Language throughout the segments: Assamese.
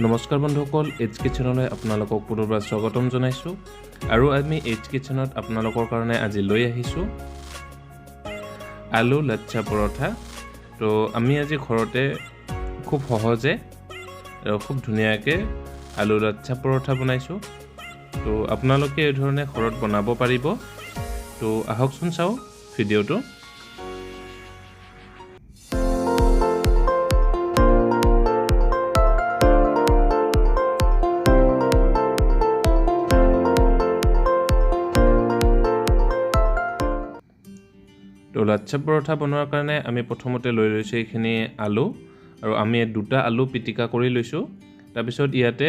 নমস্কাৰ বন্ধুসকল, এইচ কিচেনলৈ আপোনালোকক পুনৰবাৰ স্বাগতম জনাইছোঁ। আৰু আমি এইচ কিচেনত আপোনালোকৰ কাৰণে আজি লৈ আহিছোঁ আলু লাচ্ছা পৰঠা। তো আমি আজি ঘৰতে খুব সহজে আৰু খুব ধুনীয়াকৈ আলু লাচ্ছা পৰঠা বনাইছোঁ। তো আপোনালোকে এই ধৰণে ঘৰত বনাব পাৰিব। তো আহকচোন চাওঁ ভিডিঅ'টো। তো লাচ্ছা পৰঠা বনোৱাৰ কাৰণে আমি প্ৰথমতে লৈ লৈছোঁ এইখিনি আলু, আৰু আমি দুটা আলু পিটিকা কৰি লৈছোঁ। তাৰপিছত ইয়াতে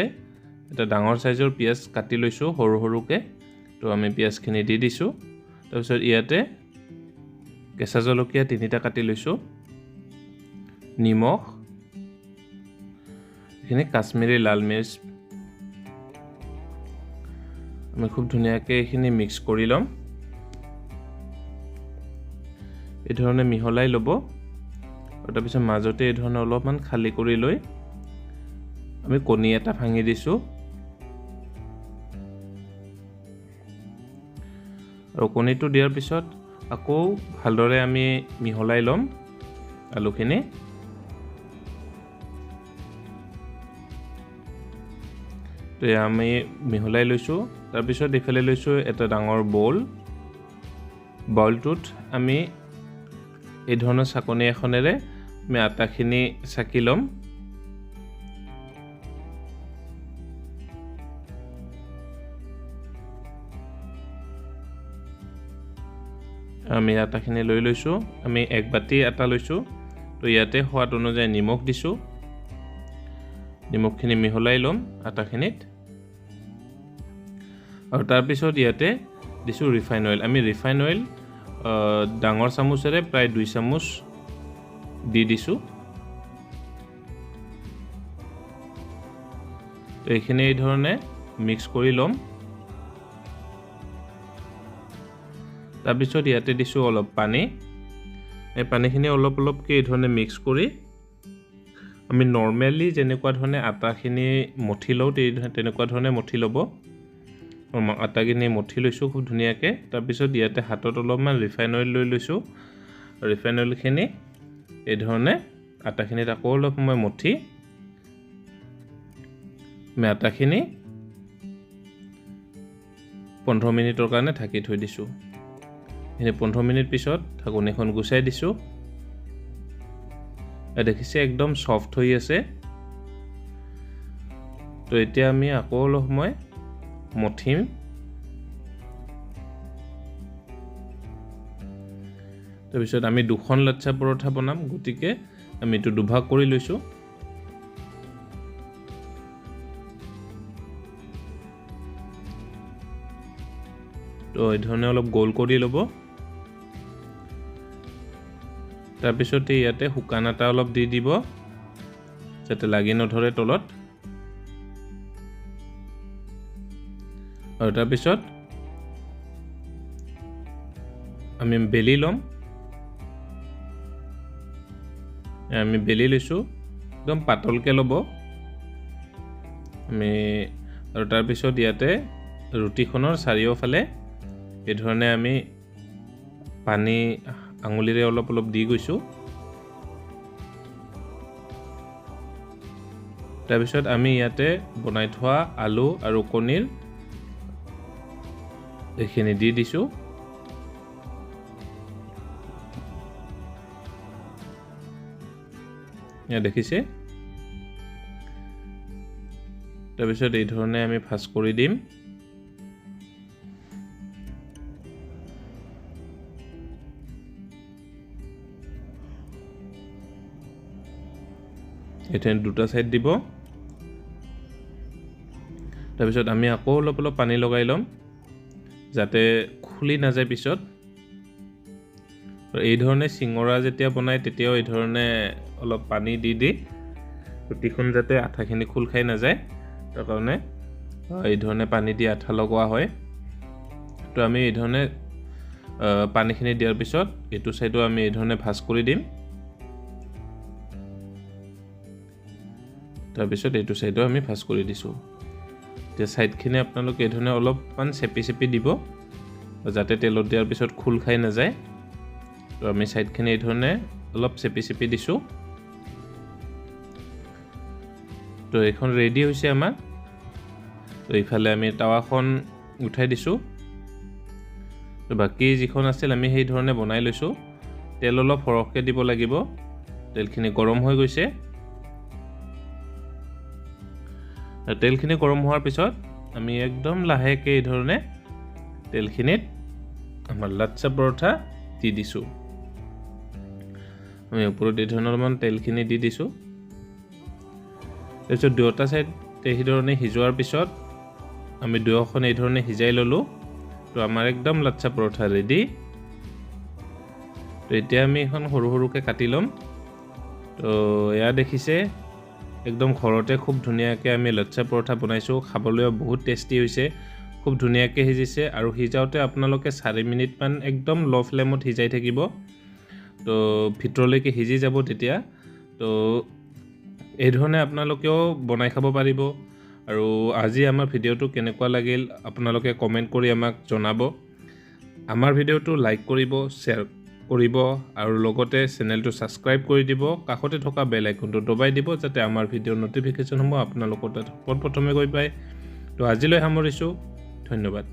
এটা ডাঙৰ চাইজৰ পিঁয়াজ কাটি লৈছোঁ সৰু সৰুকৈ। তো আমি পিঁয়াজখিনি দি দিছোঁ। তাৰপিছত ইয়াতে কেঁচা জলকীয়া 3টা কাটি লৈছোঁ, নিমখ, এইখিনি কাশ্মীৰী লাল মিৰ্চ। আমি খুব ধুনীয়াকৈ এইখিনি মিক্স কৰি ল'ম। এই ধৰণে মিহলাই ল'ব, আৰু তাৰপিছত মাজতে এই ধৰণে অলপমান খালী কৰি লৈ আমি কণী এটা ভাঙি দিছোঁ। আৰু কণীটো দিয়াৰ পিছত আকৌ ভালদৰে আমি মিহলাই ল'ম আলুখিনি। তো আমি মিহলাই লৈছোঁ। তাৰপিছত এইফালে লৈছোঁ এটা ডাঙৰ বাউলটোত আমি এই ধৰণৰ চাকনি এখনেৰে আমি আটাখিনি চাকি ল'ম। আমি আটাখিনি লৈ লৈছোঁ। আমি 1 বাতি আটা লৈছোঁ। তো ইয়াতে সোৱাদ অনুযায়ী নিমখ দিছোঁ। নিমখখিনি মিহলাই ল'ম আটাখিনিত। আৰু তাৰপিছত ইয়াতে দিছোঁ ৰিফাইন অইল। আমি ৰিফাইন অইল ডাঙৰ চামুচেৰে প্ৰায় 2 চামুচ দি দিছোঁ। তো এইখিনি এই ধৰণে মিক্স কৰি ল'ম। তাৰপিছত ইয়াতে দিছোঁ অলপ পানী। এই পানীখিনি অলপ অলপকৈ এই ধৰণে মিক্স কৰি আমি নৰ্মেলি যেনেকুৱা ধৰণে আটাখিনি মঠি লওঁ তেনেকুৱা ধৰণে মঠি ল'ব। আটাখিনি মঠি লৈছোঁ খুব ধুনীয়াকৈ। তাৰপিছত ইয়াতে হাতত অলপমান ৰিফাইন অইল লৈ লৈছোঁ। ৰিফাইন অইলখিনি এই ধৰণে আটাখিনিত আকৌ অলপ সময় মঠি আমি আটাখিনি 15 মিনিটৰ কাৰণে ঢাকি থৈ দিছোঁ। 15 মিনিট পিছত ঢাকনিখন গুচাই দিছোঁ। দেখিছে একদম সফ্ট হৈ আছে। তো এতিয়া আমি আকৌ অলপ সময় মঠিম। তাৰপিছত আমি 2খন লাচ্ছা পৰঠা বনাম, গতিকে আমি এইটো দুভাগ কৰি লৈছোঁ। তো এই ধৰণে অলপ গোল কৰি ল'ব। তাৰপিছতে ইয়াতে শুকান আটা অলপ দি দিব যাতে লাগি নধৰে তলত। আৰু তাৰপিছত আমি বেলি ল'ম। আমি বেলি লৈছোঁ, একদম পাতলকৈ ল'ব আমি। আৰু তাৰপিছত ইয়াতে ৰুটিখনৰ চাৰিওফালে এই ধৰণে আমি পানী আঙুলিৰে অলপ অলপ দি গৈছোঁ। তাৰপিছত আমি ইয়াতে বনাই থোৱা আলু আৰু কণীৰ এইখিনি দি দিছোঁ। ইয়াত দেখিছে। তাৰপিছত এই ধৰণে আমি ভাজ কৰি দিম। এতিয়া 2টা ছাইড দিব। তাৰপিছত আমি আকৌ অলপ অলপ পানী লগাই ল'ম যাতে খুলি নাযায় পিছত। এই ধৰণে চিঙৰা যেতিয়া বনায় তেতিয়াও এই ধৰণে অলপ পানী দি দি ৰুটিখন যাতে আঠাখিনি খোল খাই নাযায় তাৰ কাৰণে এই ধৰণে পানী দি আঠা লগোৱা হয়। তো আমি এই ধৰণে পানীখিনি দিয়াৰ পিছত এইটো সাইডো আমি এই ধৰণে ভাজ কৰি দিম। তাৰপিছত এইটো ছাইডো আমি ভাজ কৰি দিছোঁ এতিয়া ছাইডখিনি আপোনালোকে এই ধৰণে অলপমান চেপি দিব যাতে তেলত দিয়াৰ পিছত খোল খাই নাযায় তো আমি সাইডখিনি এই ধৰণে অলপ চেপি দিছোঁ তো এখন ৰেডি হৈছে আমাৰ তো ইফালে আমি তাৱাখন উঠাই দিছোঁ তো বাকি যিখন আছিল আমি সেই ধৰণে বনাই লৈছোঁ তেল অলপ সৰহকৈ দিব লাগিব তেলখিনি গৰম হৈ গৈছে তেলখিনি গৰম হোৱাৰ পিছত আমি একদম লাহেকৈ এই ধৰণে তেলখিনিত আমাৰ লাচ্ছা পৰঠা দি দিছোঁ আমি ওপৰত এই ধৰণৰ অলপমান তেলখিনি দি দিছোঁ তাৰপিছত দুয়োটা সাইড এই ধৰণে সিজোৱাৰ পিছত আমি দুয়োখন এই ধৰণে সিজাই ল'লোঁ তো আমাৰ একদম লাচ্ছা পৰঠা ৰেডি তো এতিয়া আমি এখন সৰু সৰুকৈ কাটি ল'ম তো এয়া দেখিছে একদম ঘৰতে খুব ধুনীয়াকৈ আমি লাচ্ছা পৰঠা বনাইছোঁ খাবলৈ বহুত টেষ্টি হৈছে খুব ধুনীয়াকৈ সিজিছে আৰু সিজাওতে আপোনালোকে 4 মিনিটমান একদম ল' ফ্লেমত সিজাই থাকিব তো ভিতৰলৈকে সিজি যাব তেতিয়া তো এই ধৰণে আপোনালোকেও বনাই খাব পাৰিব আৰু আজি আমাৰ ভিডিঅ'টো কেনেকুৱা লাগিল আপোনালোকে কমেন্ট কৰি আমাক জনাব আমাৰ ভিডিঅ'টো লাইক কৰিব শ্বেয়াৰ কৰিব আৰু লগতে চেনেলটো সাবস্ক্ৰাইব কৰি দিব কাষতে থকা বেল আইকনটো দবাই দিব যাতে আমাৰ ভিডিঅ'ৰ নটিফিকেশ্যনসমূহ আপোনালোকৰ তাত প্ৰথমে গৈ পায় তো আজিলৈ সামৰিছোঁ ধন্যবাদ